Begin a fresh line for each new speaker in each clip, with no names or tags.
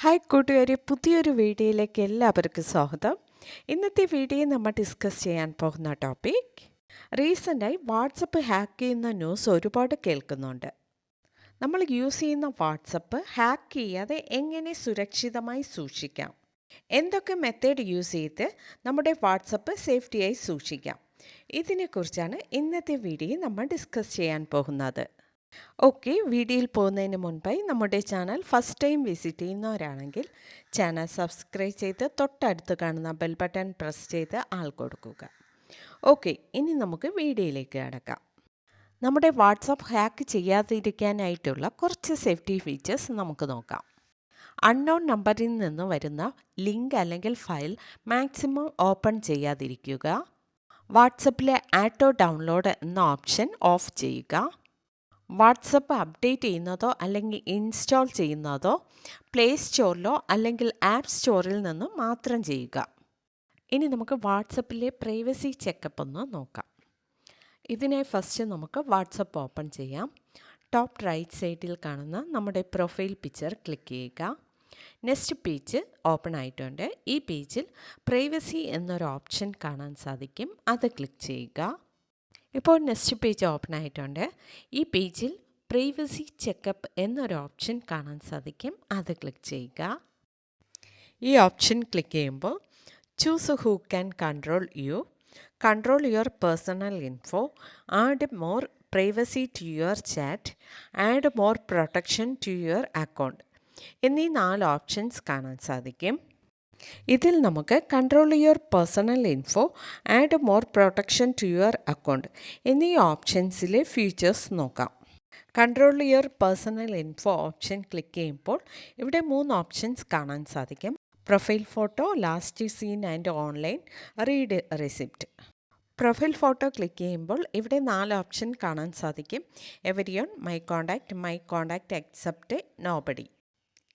Hi കൂട്ടുകാരെ, പുതിയൊരു വീഡിയോയിലേക്ക് എല്ലാവർക്കും സ്വാഗതം. ഇന്നത്തെ വീഡിയോയിൽ നമ്മൾ ഡിസ്കസ് ചെയ്യാൻ പോകുന്ന ടോപ്പിക്, റീസെൻ്റായി വാട്സപ്പ് ഹാക്ക് ചെയ്യുന്ന ന്യൂസ് ഒരുപാട് കേൾക്കുന്നുണ്ട്. നമ്മൾ യൂസ് ചെയ്യുന്ന വാട്സപ്പ് ഹാക്ക് ചെയ്യാതെ എങ്ങനെ സുരക്ഷിതമായി സൂക്ഷിക്കാം, എന്തൊക്കെ മെത്തേഡ് യൂസ് ചെയ്ത് നമ്മുടെ വാട്സപ്പ് സേഫ്റ്റിയായി സൂക്ഷിക്കാം, ഇതിനെക്കുറിച്ചാണ് ഇന്നത്തെ വീഡിയോയിൽ നമ്മൾ ഡിസ്കസ് ചെയ്യാൻ പോകുന്നത്. ഓക്കെ, വീഡിയോയിൽ പോകുന്നതിന് മുൻപായി നമ്മുടെ ചാനൽ ഫസ്റ്റ് ടൈം വിസിറ്റ് ചെയ്യുന്നവരാണെങ്കിൽ ചാനൽ സബ്സ്ക്രൈബ് ചെയ്ത് തൊട്ടടുത്ത് കാണുന്ന ബെൽ ബട്ടൺ പ്രസ് ചെയ്ത് ആൾ കൊടുക്കുക. ഓക്കെ, ഇനി നമുക്ക് വീഡിയോയിലേക്ക് കടക്കാം. നമ്മുടെ വാട്സപ്പ് ഹാക്ക് ചെയ്യാതിരിക്കാനായിട്ടുള്ള കുറച്ച് സേഫ്റ്റി ഫീച്ചേഴ്സ് നമുക്ക് നോക്കാം. അൺനോൺ നമ്പറിൽ നിന്ന് വരുന്ന ലിങ്ക് അല്ലെങ്കിൽ ഫയൽ മാക്സിമം ഓപ്പൺ ചെയ്യാതിരിക്കുക. വാട്സപ്പിലെ ആട്ടോ ഡൗൺലോഡ് എന്ന ഓപ്ഷൻ ഓഫ് ചെയ്യുക. വാട്സപ്പ് അപ്ഡേറ്റ് ചെയ്യുന്നതോ അല്ലെങ്കിൽ ഇൻസ്റ്റാൾ ചെയ്യുന്നതോ പ്ലേ സ്റ്റോറിലോ അല്ലെങ്കിൽ ആപ്പ് സ്റ്റോറിൽ നിന്നും മാത്രം ചെയ്യുക. ഇനി നമുക്ക് വാട്സപ്പിലെ പ്രൈവസി ചെക്കപ്പ് ഒന്ന് നോക്കാം. ഇതിനായി ഫസ്റ്റ് നമുക്ക് വാട്സപ്പ് ഓപ്പൺ ചെയ്യാം. ടോപ്പ് റൈറ്റ് സൈഡിൽ കാണുന്ന നമ്മുടെ പ്രൊഫൈൽ പിക്ചർ ക്ലിക്ക് ചെയ്യുക. നെക്സ്റ്റ് പേജ് ഓപ്പൺ ആയിട്ടുണ്ട്. ഈ പേജിൽ പ്രൈവസി എന്നൊരു ഓപ്ഷൻ കാണാൻ സാധിക്കും, അത് ക്ലിക്ക് ചെയ്യുക. ഇപ്പോൾ നെക്സ്റ്റ് പേജ് ഓപ്പൺ ആയിട്ടുണ്ട്. ഈ പേജിൽ പ്രൈവസി ചെക്കപ്പ് എന്നൊരു ഓപ്ഷൻ കാണാൻ സാധിക്കും, അത് ക്ലിക്ക് ചെയ്യുക. ഈ ഓപ്ഷൻ ക്ലിക്ക് ചെയ്യുമ്പോൾ choose who can control your personal info, add more privacy to your chat, add more protection to your account എന്നീ 4 ഓപ്ഷൻസ് കാണാൻ സാധിക്കും. ഇതിൽ നമുക്ക് control your personal info, add more protection to your account എന്നീ ഓപ്ഷൻസിലെ features നോക്കാം. Control your personal info option click ചെയ്യുമ്പോൾ ഇവിടെ 3 ഓപ്ഷൻസ് കാണാൻ സാധിക്കും. Profile photo, last seen and online, read receipt. Profile photo click ചെയ്യുമ്പോൾ ഇവിടെ 4 ഓപ്ഷൻ കാണാൻ സാധിക്കും. എവരിയോൺ, മൈ കോണ്ടാക്റ്റ് എക്സെപ്റ്റ് നോബഡി.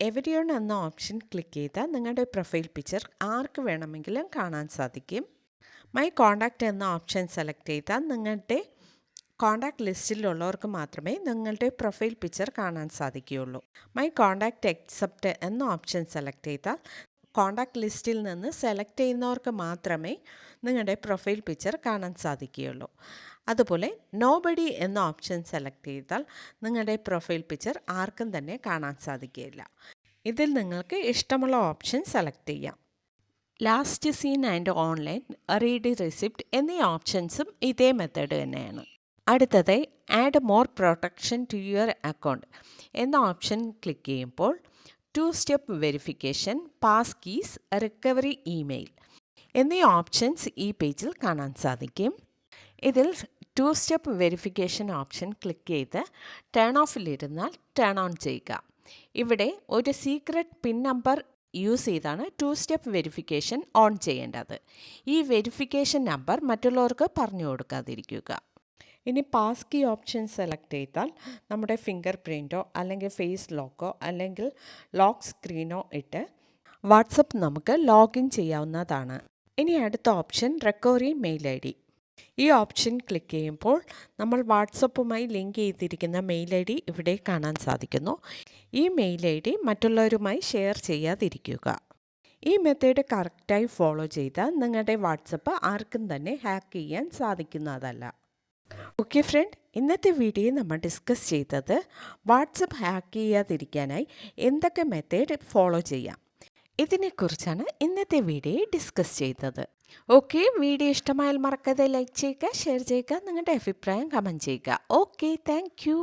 എവരിയോൺ എന്ന ഓപ്ഷൻ ക്ലിക്ക് ചെയ്താൽ നിങ്ങളുടെ പ്രൊഫൈൽ പിക്ചർ ആർക്ക് വേണമെങ്കിലും കാണാൻ സാധിക്കും. മൈ കോണ്ടാക്റ്റ് എന്ന ഓപ്ഷൻ സെലക്ട് ചെയ്താൽ നിങ്ങളുടെ കോണ്ടാക്റ്റ് ലിസ്റ്റിലുള്ളവർക്ക് മാത്രമേ നിങ്ങളുടെ പ്രൊഫൈൽ പിക്ചർ കാണാൻ സാധിക്കുകയുള്ളൂ. മൈ കോണ്ടാക്റ്റ് എക്സെപ്റ്റ് എന്ന ഓപ്ഷൻ സെലക്ട് ചെയ്താൽ കോണ്ടാക്റ്റ് ലിസ്റ്റിൽ നിന്ന് സെലക്ട് ചെയ്യുന്നവർക്ക് മാത്രമേ നിങ്ങളുടെ പ്രൊഫൈൽ പിക്ചർ കാണാൻ സാധിക്കുകയുള്ളൂ. അതുപോലെ നോബഡി എന്ന ഓപ്ഷൻ സെലക്ട് ചെയ്താൽ നിങ്ങളുടെ പ്രൊഫൈൽ പിക്ചർ ആർക്കും തന്നെ കാണാൻ സാധിക്കുകയില്ല. ഇതിൽ നിങ്ങൾക്ക് ഇഷ്ടമുള്ള ഓപ്ഷൻ സെലക്ട് ചെയ്യാം. Last seen and online, read receipt എന്നീ ഓപ്ഷൻസും ഇതേ മെത്തേഡ് തന്നെയാണ്. അടുത്തതായി add more protection to your account എന്ന ഓപ്ഷൻ ക്ലിക്ക് ചെയ്യുമ്പോൾ 2 step verification, pass keys, recovery email എന്നീ ഓപ്ഷൻസ് ഈ പേജിൽ കാണാൻ സാധിക്കും. ഇതിൽ 2 സ്റ്റെപ്പ് വെരിഫിക്കേഷൻ ഓപ്ഷൻ ക്ലിക്ക് ചെയ്ത് ടേൺ ഓഫിലിരുന്നാൽ ടേൺ ഓൺ ചെയ്യുക. ഇവിടെ ഒരു സീക്രട്ട് പിൻ നമ്പർ യൂസ് ചെയ്താണ് 2 സ്റ്റെപ്പ് വെരിഫിക്കേഷൻ ഓൺ ചെയ്യേണ്ടത്. ഈ വെരിഫിക്കേഷൻ നമ്പർ മറ്റുള്ളവർക്ക് പറഞ്ഞു കൊടുക്കാതിരിക്കുക. ഇനി പാസ് കീ ഓപ്ഷൻ സെലക്ട് ചെയ്താൽ നമ്മുടെ ഫിംഗർ പ്രിൻറ്റോ അല്ലെങ്കിൽ ഫേസ് ലോക്കോ അല്ലെങ്കിൽ ലോക്ക് സ്ക്രീനോ ഇട്ട് വാട്സപ്പ് നമുക്ക് ലോഗിൻ ചെയ്യാവുന്നതാണ്. ഇനി അടുത്ത ഓപ്ഷൻ റിക്കവറി മെയിൽ ID. ഈ ഓപ്ഷൻ ക്ലിക്ക് ചെയ്യുമ്പോൾ നമ്മൾ വാട്സപ്പുമായി ലിങ്ക് ചെയ്തിരിക്കുന്ന മെയിൽ ID ഇവിടെ കാണാൻ സാധിക്കുന്നു. ഈ മെയിൽ ID മറ്റുള്ളവരുമായി ഷെയർ ചെയ്യാതിരിക്കുക. ഈ മെത്തേഡ് കറക്റ്റായി ഫോളോ ചെയ്താൽ നിങ്ങളുടെ വാട്സപ്പ് ആർക്കും തന്നെ ഹാക്ക് ചെയ്യാൻ സാധിക്കുന്നതല്ല. ഓക്കെ ഫ്രണ്ട്, ഇന്നത്തെ വീഡിയോയിൽ നമ്മൾ ഡിസ്കസ് ചെയ്തത് വാട്സപ്പ് ഹാക്ക് ചെയ്യാതിരിക്കാനായി എന്തൊക്കെ മെത്തേഡ് ഫോളോ ചെയ്യാം, ഇതിനെക്കുറിച്ചാണ് ഇന്നത്തെ വീഡിയോയിൽ ഡിസ്കസ് ചെയ്തത്. ഓക്കെ, വീഡിയോ ഇഷ്ടമായാൽ മറക്കാതെ ലൈക്ക് ചെയ്യുക, ഷെയർ ചെയ്യുക, നിങ്ങളുടെ അഭിപ്രായം കമൻറ്റ് ചെയ്യുക. Okay, thank you.